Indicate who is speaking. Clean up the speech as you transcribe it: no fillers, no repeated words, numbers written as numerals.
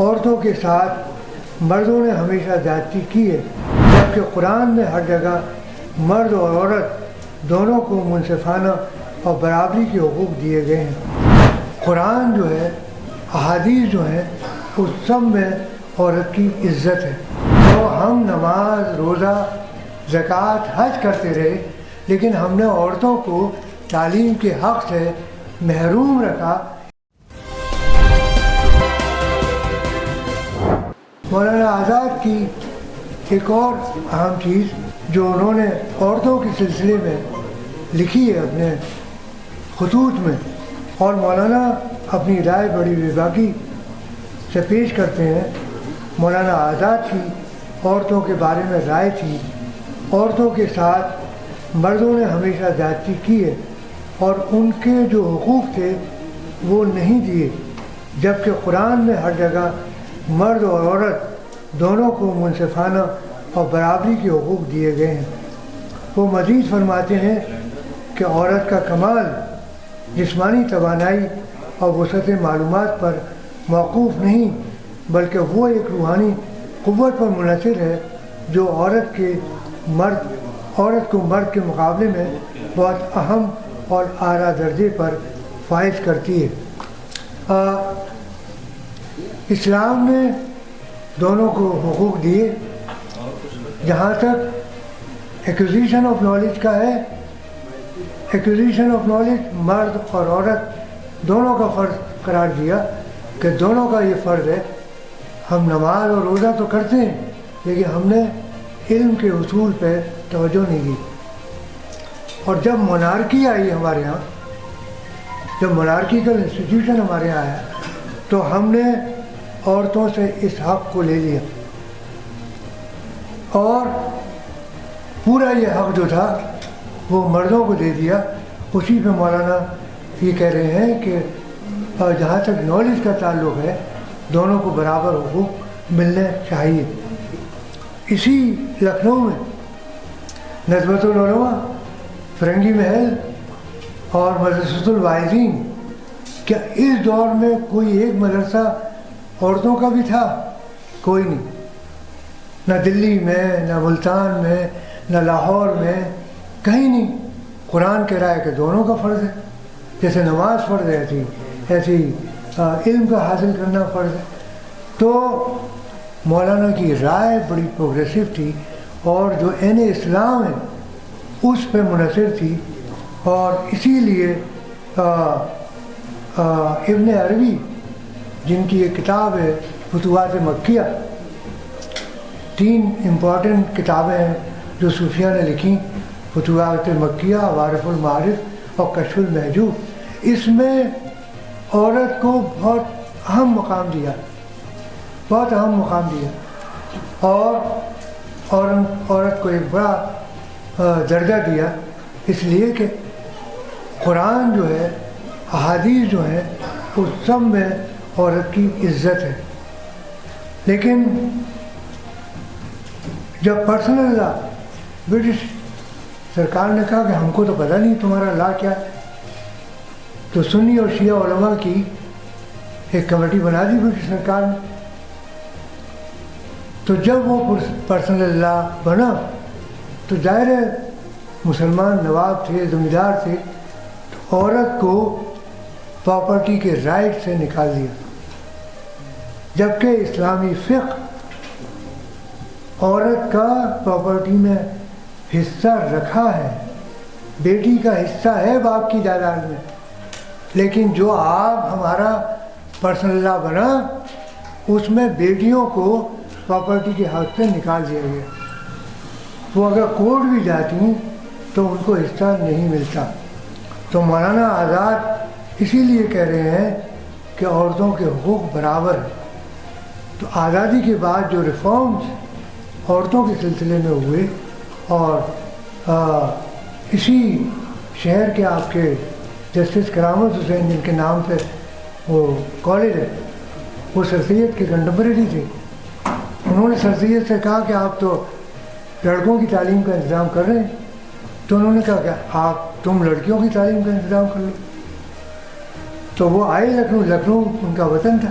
Speaker 1: عورتوں کے ساتھ مردوں نے ہمیشہ زیادتی کی ہے، جبکہ قرآن میں ہر جگہ مرد اور عورت دونوں کو منصفانہ اور برابری کے حقوق دیے گئے ہیں۔ قرآن جو ہے، احادیث جو ہیں، اس سب میں عورت کی عزت ہے۔ تو ہم نماز، روزہ، زکوٰۃ، حج کرتے رہے، لیکن ہم نے عورتوں کو تعلیم کے حق سے محروم رکھا۔ مولانا آزاد کی ایک اور اہم چیز جو انہوں نے عورتوں کے سلسلے میں لکھی ہے اپنے خطوط میں، اور مولانا اپنی رائے بڑی بےباکی سے پیش کرتے ہیں۔ مولانا آزاد کی عورتوں کے بارے میں رائے تھی، عورتوں کے ساتھ مردوں نے ہمیشہ زیادتی کی ہے اور ان کے جو حقوق تھے وہ نہیں دیے، جبکہ قرآن میں ہر جگہ مرد اور عورت دونوں کو منصفانہ اور برابری کے حقوق دیے گئے ہیں۔ وہ مزید فرماتے ہیں کہ عورت کا کمال جسمانی توانائی اور وسعت معلومات پر موقوف نہیں، بلکہ وہ ایک روحانی قوت پر منحصر ہے جو عورت کو مرد کے مقابلے میں بہت اہم اور اعلیٰ درجے پر فائز کرتی ہے۔ اسلام نے دونوں کو حقوق دیے۔ جہاں تک ایکوزیشن آف نالج کا ہے، ایکوزیشن آف نالج مرد اور عورت دونوں کا فرض قرار دیا کہ دونوں کا یہ فرض ہے۔ ہم نماز اور روزہ تو کرتے ہیں، لیکن ہم نے علم کے اصول پہ توجہ نہیں دی۔ اور جب مونارکی آئی ہمارے ہاں، جب مونارکیکل انسٹیٹیوشن ہمارے یہاں آیا، تو ہم نے عورتوں سے اس حق کو لے لیا، اور پورا یہ حق جو تھا وہ مردوں کو دے دیا۔ اسی پہ مولانا یہ کہہ رہے ہیں کہ جہاں تک نالج کا تعلق ہے، دونوں کو برابر حقوق ملنے چاہیے۔ اسی لکھنؤ میں ندوۃ العلماء، فرنگی محل اور مدرسۃ الواعظین، کیا اس دور میں کوئی ایک مدرسہ عورتوں کا بھی تھا؟ کوئی نہیں، نہ دلی میں، نہ ملتان میں، نہ لاہور میں، کہیں نہیں۔ قرآن کہہ رہا ہے کہ دونوں کا فرض ہے، جیسے نماز فرض ہے ایسی علم کا حاصل کرنا فرض ہے۔ تو مولانا کی رائے بڑی پروگریسو تھی، اور جو عین اسلام ہے اس پہ منحصر تھی، اور اسی لیے ابن عربی، جن کی ایک کتاب ہے فتوحات مکیہ، 3 امپورٹنٹ کتابیں ہیں جو صوفیہ نے لکھی، فتوحات مکیہ، عوارف المعارف اور کشف المحجوب، اس میں عورت کو بہت اہم مقام دیا، بہت اہم مقام دیا، اور عورت کو ایک بڑا درجہ دیا، اس لیے کہ قرآن جو ہے، احادیث جو ہیں، اس سب میں عورت کی عزت ہے۔ لیکن جب پرسنل لا، برٹش سرکار نے کہا کہ ہم کو تو پتہ نہیں تمہارا لا کیا ہے، تو سنی اور شیعہ علماء کی ایک کمیٹی بنا دی برٹش سرکار نے۔ تو جب وہ پرسنل لا بنا تو ظاہر ہے مسلمان نواب تھے، زمیندار تھے، تو عورت کو پراپرٹی کے رائٹ سے نکال دیا، جبکہ اسلامی فقہ عورت کا پراپرٹی میں حصہ رکھا ہے، بیٹی کا حصہ ہے باپ کی جائیداد میں، لیکن جو آپ ہمارا پرسنل لا بنا اس میں بیٹیوں کو پراپرٹی کے حق سے نکال دیا گیا۔ وہ اگر کورٹ بھی جاتی تو ان کو حصہ نہیں ملتا۔ تو مولانا آزاد اسی لیے کہہ رہے ہیں کہ عورتوں کے حقوق برابر ہیں۔ تو آزادی کے بعد جو ریفارمز عورتوں کے سلسلے میں ہوئے، اور اسی شہر کے آپ کے جسٹس کرامت حسین، جن کے نام پہ وہ کالج ہے، وہ سر سید کے کنٹمپریری تھے، انہوں نے سر سید سے کہا کہ آپ تو لڑکوں کی تعلیم کا انتظام کر رہے ہیں، تو انہوں نے کہا کہ تم لڑکیوں کی تعلیم کا انتظام کر لو۔ تو وہ آئے لکھنؤ ان کا وطن تھا،